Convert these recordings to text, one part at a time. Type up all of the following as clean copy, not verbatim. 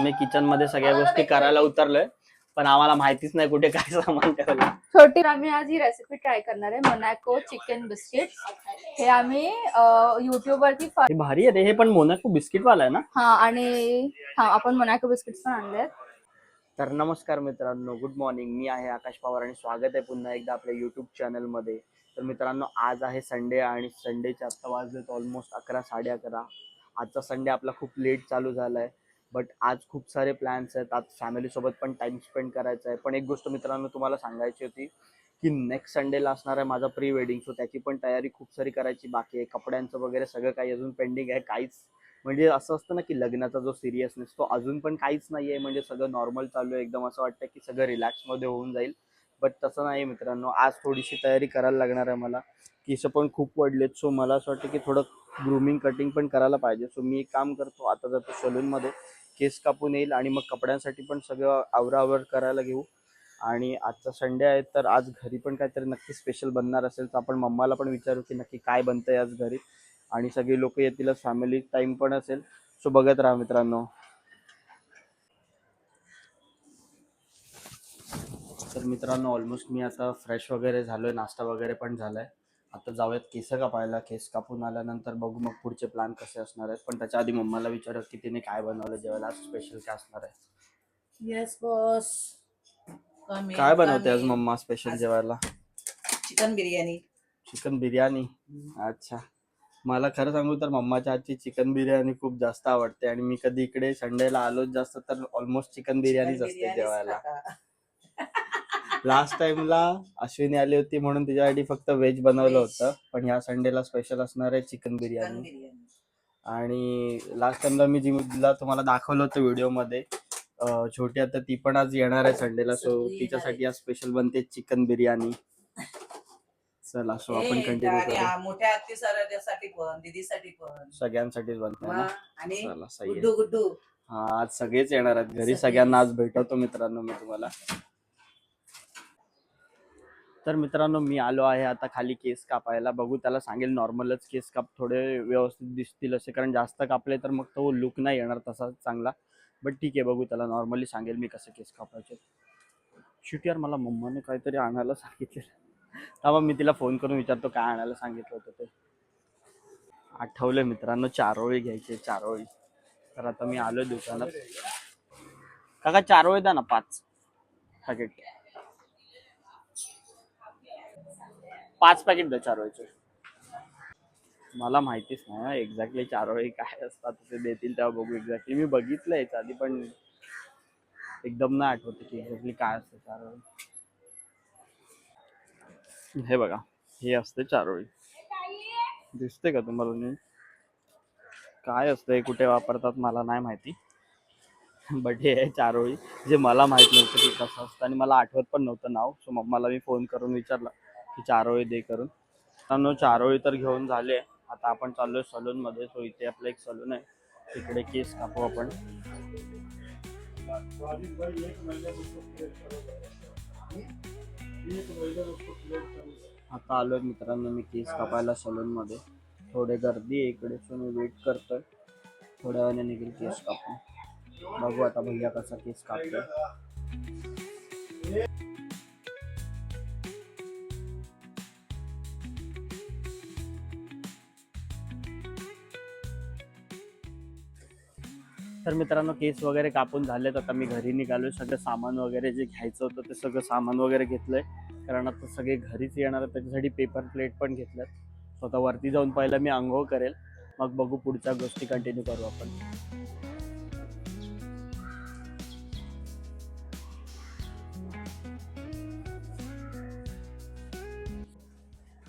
आम्ही किचन मध्ये सगळ्या गोष्टी करायला उतरलोय, पण आम्हाला माहितीच नाही कुठे काय सामान ठेवलं. छोटी आम्ही आज ही रेसिपी ट्राय करणार आहे, मोनॅको चिकन बिस्किट. हे आम्ही युट्यूब वरती हे भारी आहे रे, हे पण मोनॅको बिस्किट वाला आहे ना? आणि आपण मोनॅको बिस्किट पण आणले. तर नमस्कार मित्रांनो, गुड मॉर्निंग. मी आहे आकाश पवार आणि स्वागत आहे पुन्हा एकदा आपल्या यूट्यूब चॅनलमध्ये. तर मित्रांनो, आज आहे संडे आणि संडेचे आत्ता वाजलेत ऑलमोस्ट 11, 11:30. आजचा संडे आपला खूप लेट चालू झाला आहे, बट आज खूप सारे प्लॅन्स आहेत. आज फॅमिलीसोबत पण टाईम स्पेंड करायचा आहे. पण एक गोष्ट मित्रांनो तुम्हाला सांगायची होती की नेक्स्ट संडेला असणार आहे माझा प्री वेडिंग, सो त्याची पण तयारी खूप सारी करायची बाकी आहे. कपड्यांचं वगैरे सगळं काही अजून पेंडिंग आहे. काहीच म्हणजे असं असतं ना की लग्नाचा जो सिरियसनेस तो अजून पण काहीच नाही आहे. म्हणजे सगळं नॉर्मल चालू आहे, एकदम असं वाटतं की सगळं रिलॅक्समध्ये होऊन जाईल, बट तसं नाही मित्रांनो. आज थोडीशी तयारी करायला लागणार आहे मला. केस पण खूप वाढलेत, सो मला असं वाटतं की थोडं ग्रूमिंग कटिंग पण करायला पाहिजे. सो मी एक काम करतो, आता जातो सलूनमध्ये, केस कापून येईल आणि मग कपड्यांसाठी पण सगळं आवरावर करायला घेऊ. आणि आजचा संडे आहे तर आज घरी पण काहीतरी नक्की स्पेशल बनणार असेल तर आपण मम्माला पण विचारू की नक्की काय बनतंय आज घरी. आणि सगळी लोक येतीलच, फॅमिली टाइम पण असेल. सो बघत राहा मित्रांनो. तर मित्रांनो, ऑलमोस्ट मी आता फ्रेश वगैरे झालोय, नाश्ता वगैरे पण झालाय. आता जाऊयात केस कापायला. केस कापून आल्यानंतर बघू मग पुढचे प्लॅन कसे असणार आहेत. पण त्याच्या आधी मम्माला विचारू की तिने काय बनवलं जेवायला, आज स्पेशल काय असणार आहे. Yes boss. काय बनवते आज मम्मा स्पेशल जेवायला? चिकन बिर्याणी. चिकन बिर्याणी, अच्छा. मला खरं सांगू तर मम्माच्या हातची चिकन बिर्याणी खूप जास्त आवडते आणि मी कधी इकडे संडेला आलोच जास्त तर ऑलमोस्ट चिकन बिर्याणीच असते जेवायला. लास्ट टाइमला अश्विनी आली होती म्हणून तिच्यासाठी फक्त व्हेज बनवलं होतं, पण ह्या संडेला स्पेशल असणार आहे चिकन बिर्याणी. आणि लास्ट टाइमला मी जिला तुम्हाला दाखवलं होतं व्हिडिओमध्ये, छोटी आता ती पण आज येणार आहे संडेला, सो तिच्यासाठी आज स्पेशल बनते चिकन बिर्याणी. चला, सो आपण कंटिन्यू करू. मोठ्या आत्तीसाठी पण, दीदीसाठी पण, सगळ्यांसाठीच बनतंय ना. आणि चला, सही आहे. गुड्डू गुड्डू. हा, आज सगळेच येणार आहेत घरी. सगळ्यांना आज भेटवतो मित्रांनो मी तुम्हाला. तर मित्रांनो, मी आलो आहे आता खाली केस कापायला. बघू, त्याला सांगेल नॉर्मलच केस काप, थोडे व्यवस्थित दिसतील असे, कारण जास्त कापले तर मग तो लुक नाही येणार तसा चांगला. बट ठीक आहे, बघू, त्याला नॉर्मली सांगेल मी कसे केस कापायचे. शिट यार, मला मम्माने काहीतरी आणायला सांगितलं. तेव्हा मी तिला फोन करून विचारतो काय आणायला सांगितलं होतं ते. आठवलं मित्रांनो, चारोळी घ्यायचे, चारोळी. तर आता मी आलोय दुकानात. काका चारोळी द्या ना 5 पॅकेट. 5 पॅकेट द्या चारोळीचे. मला माहितीच नाही एक्झॅक्टली चारोळी काय असतात, ते देतील तेव्हा बघू. एक्झॅक्टली मी बघितलंय याच्या आधी, पण एकदम नाही आठवत की एक्झॅक्टली काय असतं चारोळी. हे बघा, हे असते चारोळी. दिसते का तुम्हाला नीट? काय असतं, कुठे वापरतात मला नाही माहिती, बट हे आहे चारोळी, जे मला माहित नव्हतं की कसं असतं आणि मला आठवत पण नव्हतं नाव. सो मम्माला मी फोन करून विचारलं की चारोळी दे करून. मित्रांनो, चारोळी तर घेऊन झाले. आता आपण चाललोय सलून मध्ये. सो इथे आपलं एक सलून आहे, तिकडे केस कापू आपण. आता आलोय मित्रांनो मी केस कापायला सलून मध्ये. थोडे गर्दी आहे इकडे, सो मी वेट करतोय. थोड्या वेळाने निघेल केस कापून. बघू आता भैया कसा केस कापतोय. तर मित्रांनो, केस वगैरे कापून झालेत. आता मी घरी निघालोय. सगळं सामान वगैरे जे घ्यायचं होतं ते सगळं सामान वगैरे घेतलंय, कारण आता सगळे घरीच येणार आहेत. त्याच्यासाठी पेपर प्लेट पण घेतल्यात. स्वतः वरती जाऊन पहिलं मी आंघोळ करेल, मग बघू पुढच्या गोष्टी कंटिन्यू करू आपण.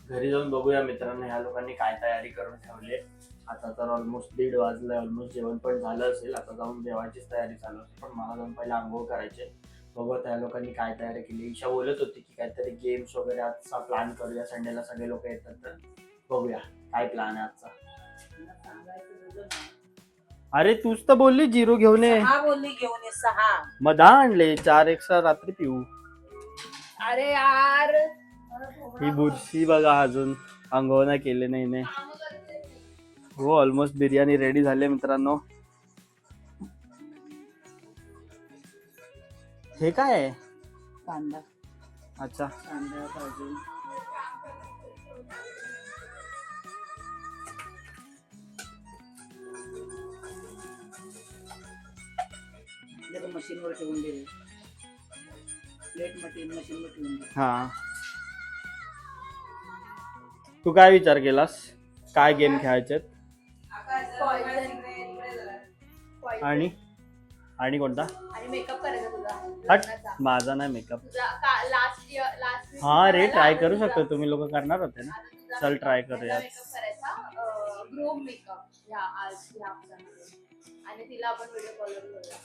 घरी जाऊन बघूया मित्रांनो ह्या लोकांनी काय तयारी करून ठेवली. आता तर ऑलमोस्ट 1:30 वाजले. ऑलमोस्ट जेवण पण झालं असेल. आता जाऊन जेवायचीच तयारी चालू असेल, पण मला जाऊन पहिला आंघोळ करायचे. बघू त्या लोकांनी काय तयारी केली. ईशा बोलत होती की काहीतरी गेम्स वगैरे आजचा प्लॅन करूया, संडेला सगळे लोक येतात तर बघूया काय प्लॅन आहे आजचा. अरे तूच तर बोलली 0 घेऊन ये. बोलली घेऊन ये 6. मग 10 आणले, 4 एक्स्ट्रा रात्री पिऊ. अरे यार, ही बुरशी बघा, अजून आंघोळ नाही केले नाही. हो, ऑलमोस्ट बिर्याणी रेडी झाली मित्रांनो. हे काय आहे? कांदा अच्छा. कांदा भाजी मशीनवर ठेवून दे. प्लेट मशीनवर ठेवून दे. हा. तू काय विचार केलास? काय गेम खेळायचे? आणि आणि कोणता? आणि मेकअप करायचा तुझा हट, लग्नाचा. माझा नाही मेकअप. लास्ट हा रे, ट्राय करू शकतो. तुम्ही लोक करणार होते ना. चल ट्राय करूया. मेकअप करायचा ग्रूम मेकअप ह्या आज ह्या हप्त्यामध्ये. आणि तिला आपण व्हिडिओ कॉलवर करूया.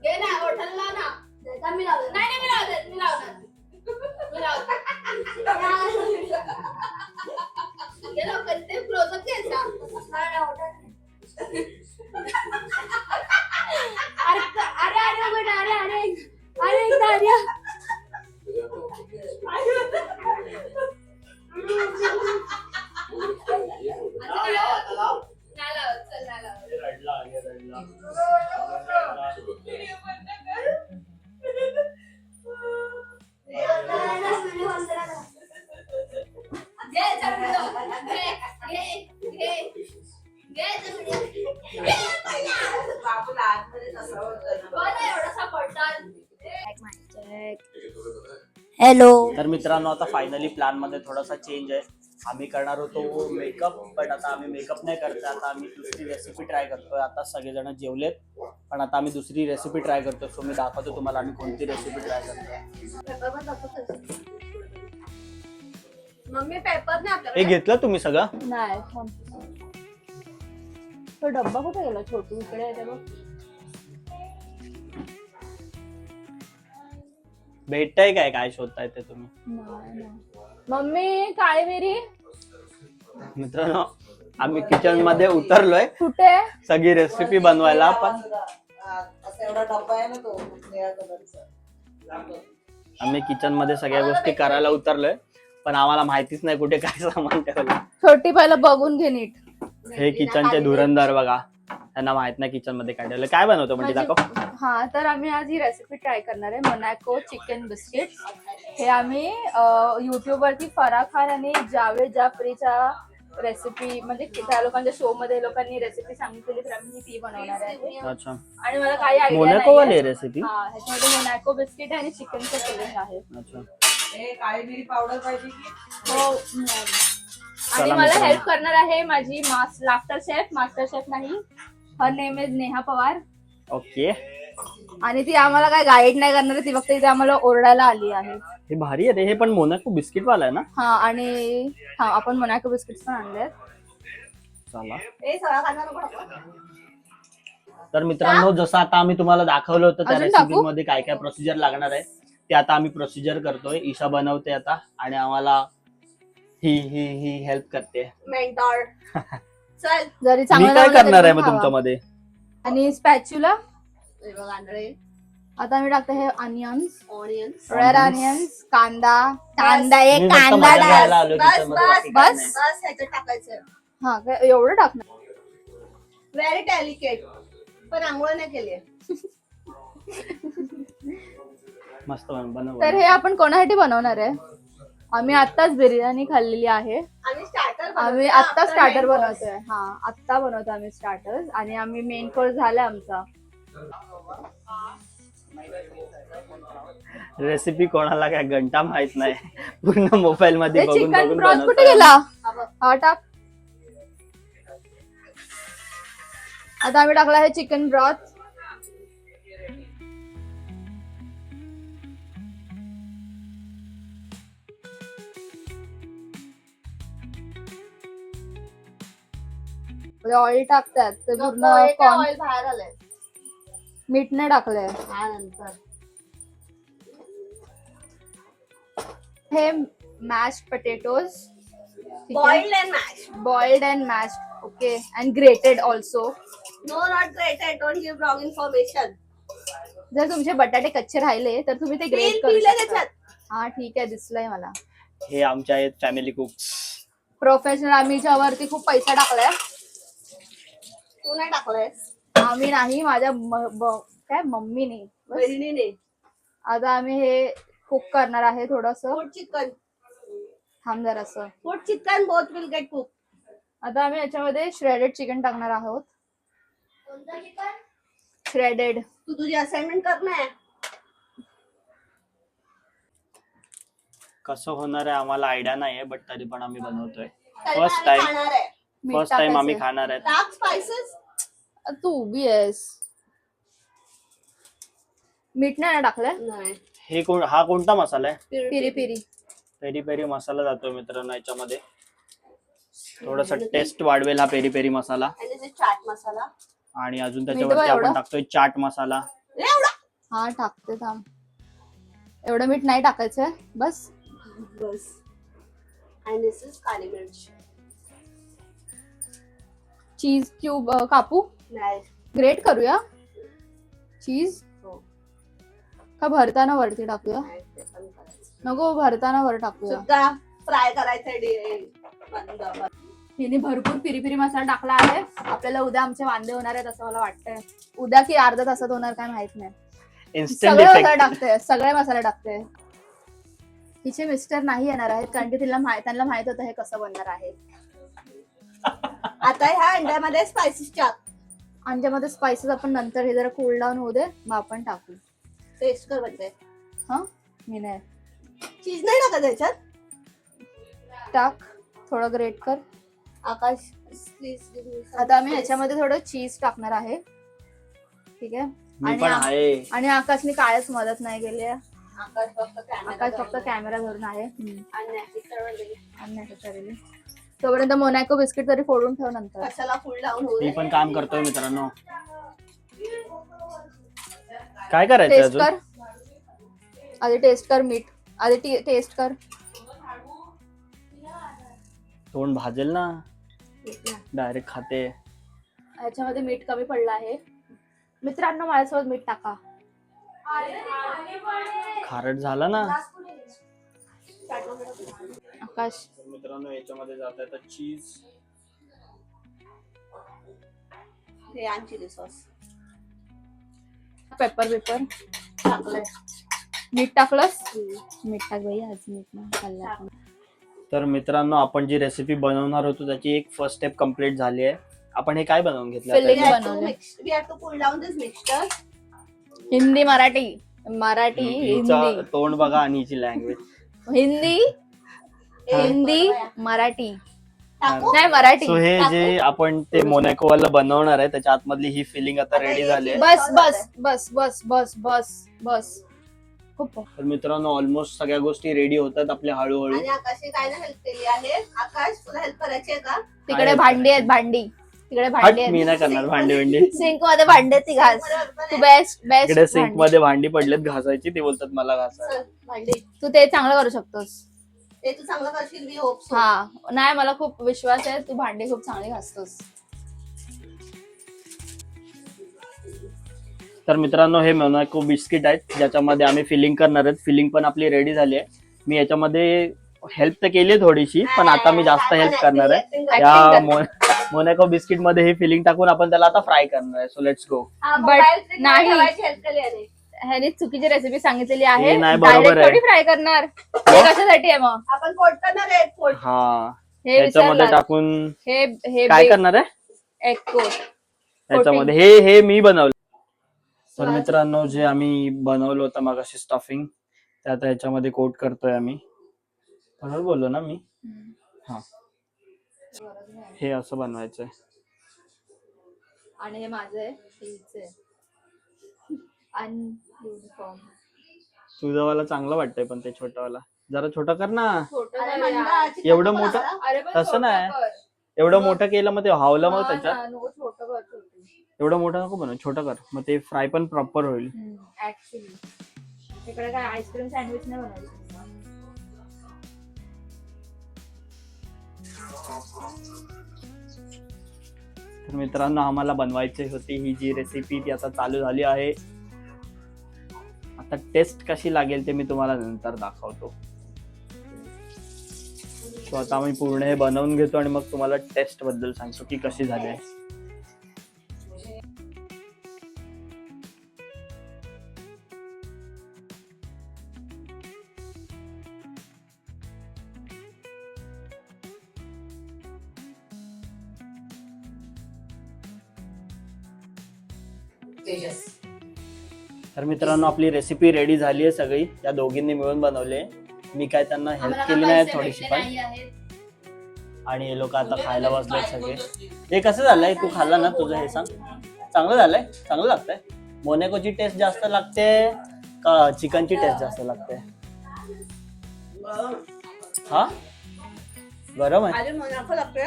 घे ना, ओठाला लाव ना. मी लावणार. नाही नाही, मी लावणार. मी लावणार. मी लावणार. घे लवकर, ते close-up घ्यायचा. अरे अरे अरे उघड, अरे अरे अरे एकदा अरे. नाही लावत, चल नाही लावत. घे चल video. घे. बाबूला आतमध्ये तसं होतं ना. बरं, एवढासा पडतात. हॅलो. तर मित्रांनो, आता फायनली प्लॅन मध्ये थोडासा चेंज आहे. आम्ही करणार होतो मेकअप, पण आता आम्ही मेकअप नाही करतो. आता आम्ही दुसरी रेसिपी ट्राय करतोय. आता सगळेजण जेवलेत, पण आता आम्ही दुसरी रेसिपी ट्राय करतोय. सो मी दाखवतो तुम्हाला आम्ही कोणती रेसिपी ट्राय करतोय. मम्मी पेपर नाही हे आपल्याकडे. घेतलं तुम्ही सगळं? नाही, तो डब्बा कुठे गेला? छोटू इकडे आहे ते बघ. भेटतंय काय? काय शोधताय ते तुम्ही? मम्मी काळी मिरी मित्रांनो, आम्ही किचन मध्ये उतरलोय कुठे? सगळी रेसिपी बनवायला. पण असा एवढा डब्बा आहे ना तो निळ्या कलरचा. आम्ही किचन मध्ये सगळ्या गोष्टी करायला उतरलोय, पण आम्हाला माहितीच नाही कुठे काय सामान ठेवलं. छोटी पहिलं बघून घे नीट. हे किचनचे धुरंधर बघा, त्यांना माहित नाही किचन मध्ये काय ठेवलं. काय बनवतो म्हणजे दाखव. हा, तर आम्ही आज ही रेसिपी ट्राय करणार आहे. Monaco chicken biscuit. हे आम्ही युट्यूब वरती फराह खान आणि जावेद जाफरीच्या रेसिपी, म्हणजे त्या लोकांच्या शो मध्ये लोकांनी रेसिपी सांगितलेली, तर आम्ही ती बनवणार आहे. अच्छा, आणि मला काही आयडिया मोनॅको वाली नाही. रेसिपी. हा, ह्याच्यामध्ये मोनॅको बिस्किट आणि चिकनचं फिलिंग आहे. अच्छा, हे काळी मिरी पावडर पाहिजे की हो, आणि चला मला मित्रांनो. हेल्प करणार आहे माझी मास्टर शेफ नाही, her name is Neha Pawar. Okay. आणि ती आम्हाला काय गाईड नाही करणार आहे, ती फक्त इथे आम्हाला ओरडायला आली आहे. हे भारी आहे रे. हे पण मोनॅको बिस्किट वाला आहे ना? हा, आणि हा आपण मोनॅको बिस्किट्स पण आणले. चला. ए सगळा खाणार नको टाकू. तर मित्रांनो, जसं आता आम्ही तुम्हाला दाखवलं होतं त्या अजून रेसिपी टाकू? मध्ये काय काय प्रोसिजर लागणार आहे ते आता आम्ही प्रोसिजर करतोय. ईशा बनवते आता आणि आम्हाला ही हेल्प करते. मेंटॉर. चल, जरी मी चांगलं काय लागलं तरी करणार आहे पण मग खावा. तुमच्यामध्ये? आणि स्पॅच्युला. आता आम्ही टाकतो हे ऑनियन्स, रेड ऑनियन्स, कांदा एक मी फक्त कांदा मजा टाक. घ्यायला आलोय kitchen मध्ये, बाकी काय नाही. ह्याच्यात टाकायचं. हा काय एवढं टाकणार? व्हेरी डेलिकेट, पण आंघोळ नाही केली. मस्त बनव. तर हे आपण कोणासाठी बनवणार आहे? आम्ही आत्ताच बिर्याणी खाल्लेली आहे. आम्ही आत्ता स्टार्टर बनवतोय. हा, आत्ता बनवतो आम्ही स्टार्टर्स, आणि आम्ही मेन कोर्स झालाय आमचा. रेसिपी कोणाला काय घंटा माहित नाही, पूर्ण मोबाईल मध्ये बघून चिकन बघून ब्रॉथ कुठे बनवतात. गेला? हा टाक. आता आम्ही टाकला आहे चिकन ब्रॉथ. ऑइल टाकतात ते पूर्ण ऑइल बाहेर आलंय. मीठ नाही टाकलंय. नंतर हे mashed potatoes, Boiled and mashed. Boiled and mashed, okay, and grated also. No, not grated. Don't give wrong information. जर तुमचे बटाटे कच्चे राहिले तर तुम्ही ते ग्रेट Peel करू पिले शकता. त्याच्यात. हा ठीक आहे, दिसलंय मला. हे आमचे आहेत फॅमिली कुक्स. प्रोफेशनल. आम्ही याच्यावरती खूप पैसा टाकलाय. तू नाही टाकलंयस. आम्ही नाही, माझ्या काय मम्मीने. बस. बहिणीने. आता आम्ही हे कुक करणार आहे थोडस. Put chicken. थांब जरासं. Put chicken. Both will get cooked. आता आम्ही याच्यामध्ये श्रेडेड चिकन टाकणार आहोत. कोणतं चिकन? श्रेडेड. तू तुझी असाइनमेंट करणार. कसं होणार आहे आम्हाला आयडिया नाहीये, बट तरी पण आम्ही बनवतोय. तरी फर्स्ट आम्ही टाइम खाणार आहे. मीठ फर्स्ट टाइम आम्ही टाकायचं. खाणार आहे. टाक स्पायसेस. तू उभी आहेस. मीठ नाही ना टाकलंय. नाही. हा कोणता मसाला आहे? पिरी पिरी. पेरी पेरी मसाला जातोय मित्रांनो याच्यामध्ये. थोडस टेस्ट वाढवेल हा पेरी पेरी मसाला. आणि ते चाट मसाला. आणि अजून मीठ त्याच्यावरती बघ आपण एवढं. टाकतोय चाट मसाला. एवढा. हा टाकते, थांब. एवढं मीठ नाही टाकायचंय, बस. बस. आणि दिस इज काली मिर्च. चीज क्यूब कापू, नाही. ग्रेट करूया. चीज हो. का भरताना वरती टाकूया? नाही, ते पण करायचं. नको, भरताना वर टाकूया. सुद्धा फ्राय करायचं. हिने भरपूर पिरी पिरी मसाला टाकला आहे. आपल्याला उद्या आमचे वांदे होणार आहेत असं मला वाटतंय. उद्या की अर्धा तासात होणार काय माहित नाही. इन्स्टंट सगळे मसाले इफेक्ट. टाकते, सगळे मसाले टाकते. तिचे मिस्टर नाही येणार आहेत कारण की त्यांना माहित होतं हे कसं बनणार आहे. आता ह्या अंड्यामध्ये स्पायसेस टाक. अंड्यामध्ये स्पायसेस आपण नंतर, हे जरा कूल डाऊन होऊ दे, मग आपण टाकू. टेस्ट कर बनते. हा, मी नाही. चीज नाही टाकत त्याच्यात. टाक, थोडं ग्रेट कर. आकाश प्लीज. आता आम्ही ह्याच्यामध्ये थोडं चीज टाकणार आहे. ठीक आहे. मी आणि पण आहे. आणि आकाशने कायच मदत नाही केली आहे. आकाश फक्त आकाश कॅमेरा धरून आहे. आणि अननेसेसरीली. तोपर्यंत मोनॅको बिस्किट तरी फोडून ठेव नंतर. कशाला फुल डाऊन होऊ मी दे. पण काम करतोय मित्रांनो. काय करायचं टेस्ट अजून? कर आधी, टेस्ट कर मीठ आधी, टेस्ट कर. तोंड भाजेल ना, डायरेक्ट खाते. ह्याच्यामध्ये मीठ कमी पडलं आहे. मित्रांनो, माझ्यासोबत मीठ टाका. खारट झाला ना. आकाश, मित्रांनो याच्यामध्ये जात आहे चीज. हे आणि चिली सॉस पेपर टाकलंय. मीठ टाकलंस. मीठ टाक बाई, आज मीठ नाही खाल्लं आपण. तर मित्रांनो आपण जी रेसिपी बनवणार होतो त्याची एक फर्स्ट स्टेप कम्प्लीट झाली आहे. आपण हे काय बनवून घेतलं Filling आता? बनवलं. We have to pull down this mixture. Hindi Marathi, Marathi हिचं हिंदी, तोंड बघा आणि हिची लँग्वेज. हिंदी हिंदी मराठी टाकू. नाही, मराठी. सो हे जे आपण ते मोनॅको वाला बनवणार आहे त्याच्या आतमधली ही फिलिंग आता रेडी झाली आहे. बस बस बस बस बस बस बस. खूप. तर मित्रांनो ऑलमोस्ट सगळ्या गोष्टी रेडी होतात आपल्या हळूहळू. आणि आकाशने काय नाही हेल्प केली आहे. आकाश तुला हेल्प करायची आहे का? तिकडे आहे. भांडी आहेत, भांडी तिकडे हट, भांडी मी आहेत. नाही करणार भांडी भांडी. सिंक मध्ये भांडी आहेत, ती घास. तू बेस्ट इकडे बेस्ट सिंक मध्ये भांडी पडलेत घासायची, ते बोलतात मला घासायला. चल, भांडी. तू ते चांगलं करू शकतोस. ते तू चांगलं करशील. Me hope so. हा, नाही, मला खूप विश्वास आहे, तू भांडी खूप चांगली घासतोस. तर मित्रांनो हे मोनॅको बिस्किट आहेत ज्याच्यामध्ये आम्ही फिलिंग करणार आहेत. फिलिंग पण आपली रेडी झाली आहे. मी याच्यामध्ये हेल्प तर केली आहे थोडीशी, पण आता मी जास्त हेल्प करणार आहे. या मोनॅको बिस्किट मध्ये ही फिलिंग टाकून आपण त्याला आता फ्राय करणार आहे. So let's go. But नाही. हेल्प केली आहे. ह्याने चुकीची रेसिपी सांगितलेली आहे. हे नाही बरोबर आहे. थोडी फ्राय करणार. हे कशासाठी आहे मग? आपण फोडताना रेड फोड. हा, हे याच्यामध्ये विचारलं. टाकून हे काय करणार आहे एग कोट. याच्यामध्ये? हे मी बनवलं. तर मित्रांनो जे आम्ही बनवलं होतं मगाशी स्टफिंग, ते आता याच्यामध्ये कोट करतोय आम्ही. बरोबर बोललो ना मी? हा, हे असं बनवायचंय. आणि हे माझं आहे, हे हिचं आहे. अनयुनिफॉर्म. तुझंवाला चांगलं वाटतंय पण ते छोटंवाला जरा छोटं कर ना. छोटं अरे कर मंदा, यार. चिकन एवढं नको मोठं? लागायला. अरे पण तसं छोटं नाही. कर. एवढं मोठं केलं मग ते हावलं मग हा त्याच्यात. ना, नको, छोटं कर, छोटं. एवढं मोठं नको बनव, छोटं कर, मग ते फ्राय पण प्रॉपर होईल. ऍक्च्युली इकडे काय आईस्क्रीम सँडविच नाही बनवायचं. तर मित्रांनो आम्हाला बनवायची होती ही जी रेसिपी ती आता चालू झाली आहे. आता टेस्ट कशी लागेल ते मी तुम्हाला नंतर दाखवतो. सो आता आम्ही पूर्ण हे बनवून घेतो आणि मग तुम्हाला टेस्ट बद्दल सांगतो की कशी झाली आहे. तेजस. तर मित्रांनो आपली रेसिपी रेडी झाली आहे सगळी. या दोघींनी मिळून बनवले. मी काय त्यांना हेल्प केली नाही थोडीशी पण. आणि हे लोक आता खायला बसले सगळे. हे कसं झालंय तू खाल्ला ना तुझं हे सांग. चांगलं झालंय? चांगलं लागतंय? मोनॅकोची टेस्ट जास्त लागते का चिकनची टेस्ट जास्त लागते? हा गरम आहे. आलू मोनाको लागते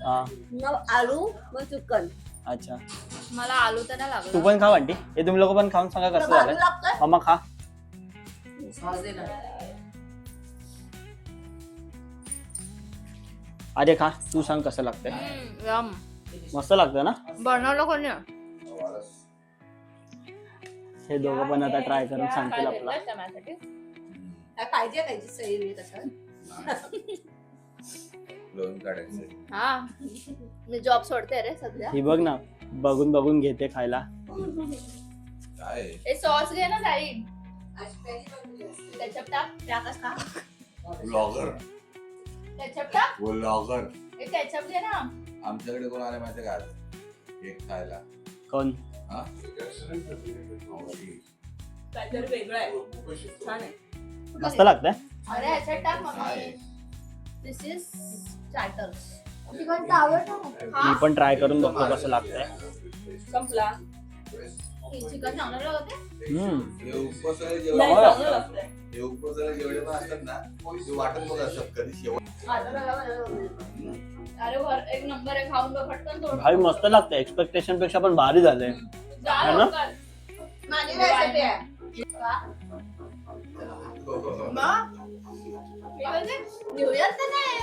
हा मग आलू मग चिकन अच्छा मला आलू तर नाही लागला. तू पण खा आंटी. हे तुम्ही लोक पण खाऊन सांगा कसं झालंय. लागतंय मम्मा खा. सॉस दे ना. अरे खा तू सांग कसं लागतंय. यम. मस्त लागतं ना. बनवलं कोणी? हे दोघं पण आता ट्राय करून सांगतील आपला. काय पाहिजे कायची सैरी तसं हा मी जॉब सोडते रे सध्या. ही बघ ना बघून बघून घेते खायला. हे सॉस घे ना साईड. केचप टाक. टाकस का? ब्लॉगर केचप टाक. ब्लॉगर हे केचप घे ना. आमच्याकडे कोण आले माहिती का आज केक खायला? कोण? हा? काहीतरी वेगळं आहे छान आहे. मस्त लागतंय. अरे ह्याच्यात टाक मग. काय? दिस इज स्टार्टर्स. मी पण ट्राय करून बघतो कसं लागतंय. संपला चिकन चांगलं लागते. हे उपवासाला नाही, जेवढे चांगलं लागतंय. हे उपवासाला जेवढे पण असतात ना ते वाटत बघ असतात कधी शेवट. अरे वर एक नंबर आहे. खाऊन बघ पटकन तोड. भाई मस्त लागतंय. एक्सपेक्टेशन पेक्षा पण भारी झालंय. जा है ना? लवकर. माझी रेसिपी आहे मी बोलते, न्यू इयर तर नाही.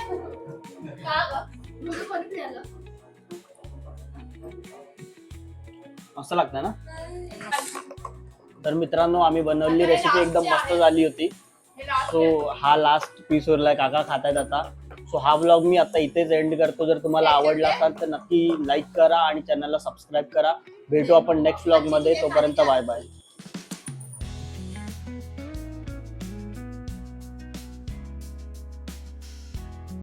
का ग? तुझं कोणी केलं? मस्त लागतंय ना. तर मित्रांनो आम्ही बनवलेली रेसिपी एकदम मस्त झाली होती. हे last सो हा लास्ट पीस उरलाय. काका खातायत आता. सो हा ब्लॉग मी आता इथेच एंड करतो. जर तुम्हाला आवडला असेल तर नक्की लाईक करा आणि चॅनलला सबस्क्राईब करा. भेटू आपण नेक्स्ट ब्लॉग मध्ये. तोपर्यंत बाय बाय.